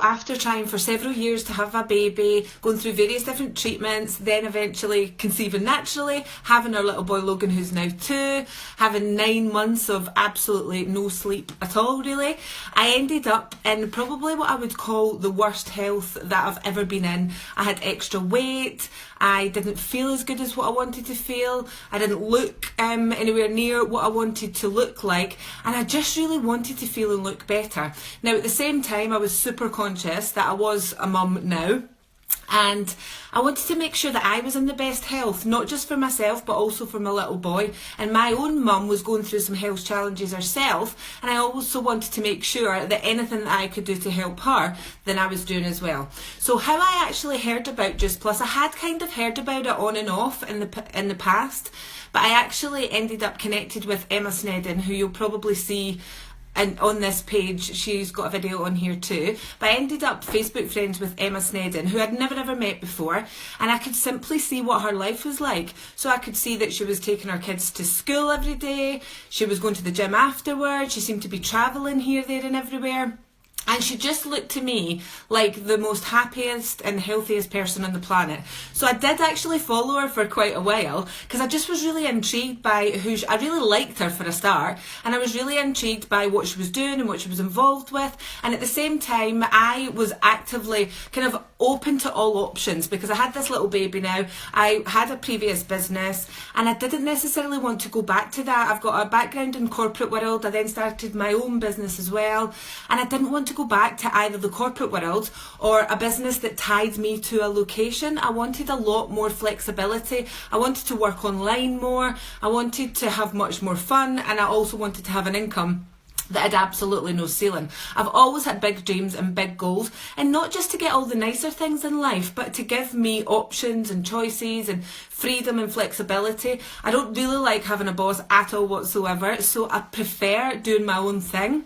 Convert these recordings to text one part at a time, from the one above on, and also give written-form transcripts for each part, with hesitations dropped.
after trying for several years to have a baby, going through various different treatments, then eventually conceiving naturally, having our little boy Logan, who's now 2, having 9 months of absolutely no sleep at all really, I ended up in probably what I would call the worst health that I've ever been in. I had extra weight, I didn't feel as good as what I wanted to feel, I didn't look anywhere near what I wanted to look like, and I just really wanted to feel and look better. Now at the same time I was super conscious that I was a mum now, and I wanted to make sure that I was in the best health, not just for myself but also for my little boy. And my own mum was going through some health challenges herself, and I also wanted to make sure that anything that I could do to help her, then I was doing as well. So how I actually heard about Juice Plus, I had kind of heard about it on and off in the past, but I actually ended up connected with Emma Snedden, who you'll probably see. And on this page, she's got a video on here too. But I ended up Facebook friends with Emma Snedden, who I'd never ever met before. And I could simply see what her life was like. So I could see that she was taking her kids to school every day. She was going to the gym afterwards. She seemed to be travelling here, there and everywhere. And she just looked to me like the most happiest and healthiest person on the planet. So I did actually follow her for quite a while, because I just was really intrigued by I really liked her for a start, and I was really intrigued by what she was doing and what she was involved with. And at the same time, I was actively kind of open to all options, because I had this little baby now, I had a previous business, and I didn't necessarily want to go back to that. I've got a background in corporate world, I then started my own business as well, and I didn't want to go back to either the corporate world or a business that tied me to a location. I wanted a lot more flexibility. I wanted to work online more. I wanted to have much more fun, and I also wanted to have an income that had absolutely no ceiling. I've always had big dreams and big goals, and not just to get all the nicer things in life, but to give me options and choices and freedom and flexibility. I don't really like having a boss at all whatsoever, so I prefer doing my own thing.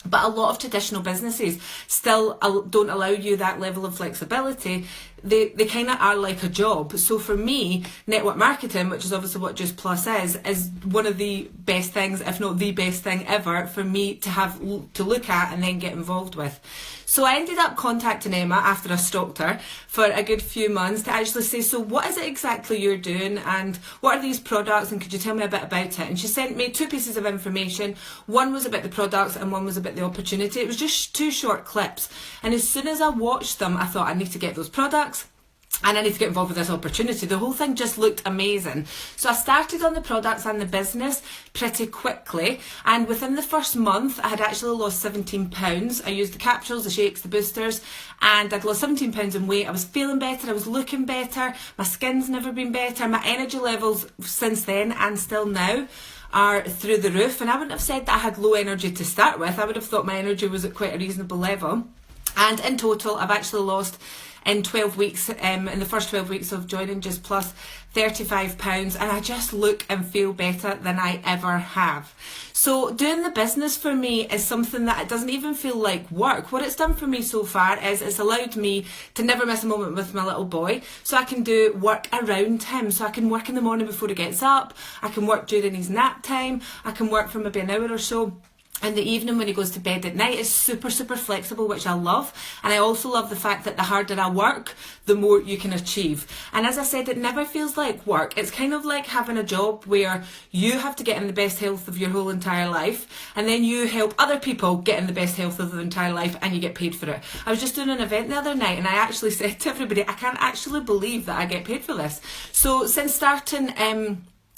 But a lot of traditional businesses still don't allow you that level of flexibility. They kind of are like a job. So for me, network marketing, which is obviously what Juice Plus is one of the best things, if not the best thing ever, for me to have to look at and then get involved with. So I ended up contacting Emma after I stalked her for a good few months to actually say, so what is it exactly you're doing, and what are these products, and could you tell me a bit about it? And she sent me 2 pieces of information. One was about the products and one was about the opportunity. It was just 2 short clips, and as soon as I watched them, I thought I need to get those products and I need to get involved with this opportunity. The whole thing just looked amazing. So I started on the products and the business pretty quickly, and within the first month I had actually lost 17 pounds. I used the capsules, the shakes, the boosters, and I'd lost 17 pounds in weight. I was feeling better, I was looking better, my skin's never been better, my energy levels since then and still now are through the roof. And I wouldn't have said that I had low energy to start with. I would have thought my energy was at quite a reasonable level. And in total I've actually lost, in 12 weeks, in the first 12 weeks of joining Juice Plus, 35 pounds, and I just look and feel better than I ever have. So doing the business for me is something that it doesn't even feel like work. What it's done for me so far is it's allowed me to never miss a moment with my little boy, so I can do work around him. So I can work in the morning before he gets up, I can work during his nap time, I can work for maybe an hour or so in the evening when he goes to bed at night. Is super flexible, which I love. And I also love the fact that the harder I work, the more you can achieve. And as I said, it never feels like work. It's kind of like having a job where you have to get in the best health of your whole entire life, and then you help other people get in the best health of their entire life, and you get paid for it. I was just doing an event the other night, and I actually said to everybody, I can't actually believe that I get paid for this. So since starting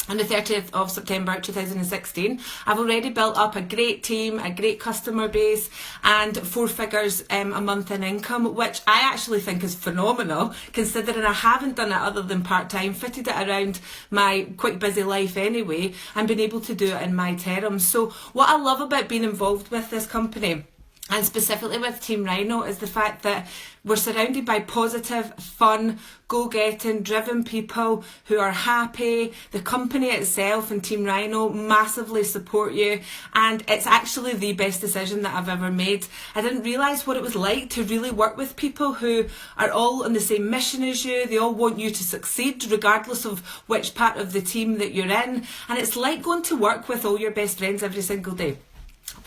on the 30th of September 2016, I've already built up a great team, a great customer base, and 4 figures a month in income, which I actually think is phenomenal, considering I haven't done it other than part-time, fitted it around my quite busy life anyway, and been able to do it in my terms. So what I love about being involved with this company, and specifically with Team Rhino, is the fact that we're surrounded by positive, fun, go-getting, driven people who are happy. The company itself and Team Rhino massively support you, and it's actually the best decision that I've ever made. I didn't realise what it was like to really work with people who are all on the same mission as you. They all want you to succeed regardless of which part of the team that you're in, and it's like going to work with all your best friends every single day.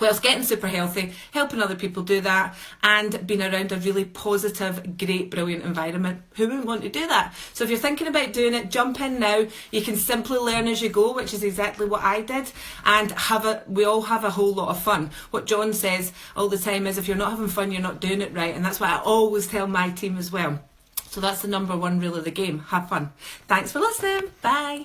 whilst getting super healthy, helping other people do that, and being around a really positive, great, brilliant environment. Who wouldn't want to do that? So if you're thinking about doing it, jump in now. You can simply learn as you go, which is exactly what I did, and we all have a whole lot of fun. What John says all the time is, if you're not having fun, you're not doing it right, and that's what I always tell my team as well. So that's the number one rule of the game. Have fun. Thanks for listening. Bye.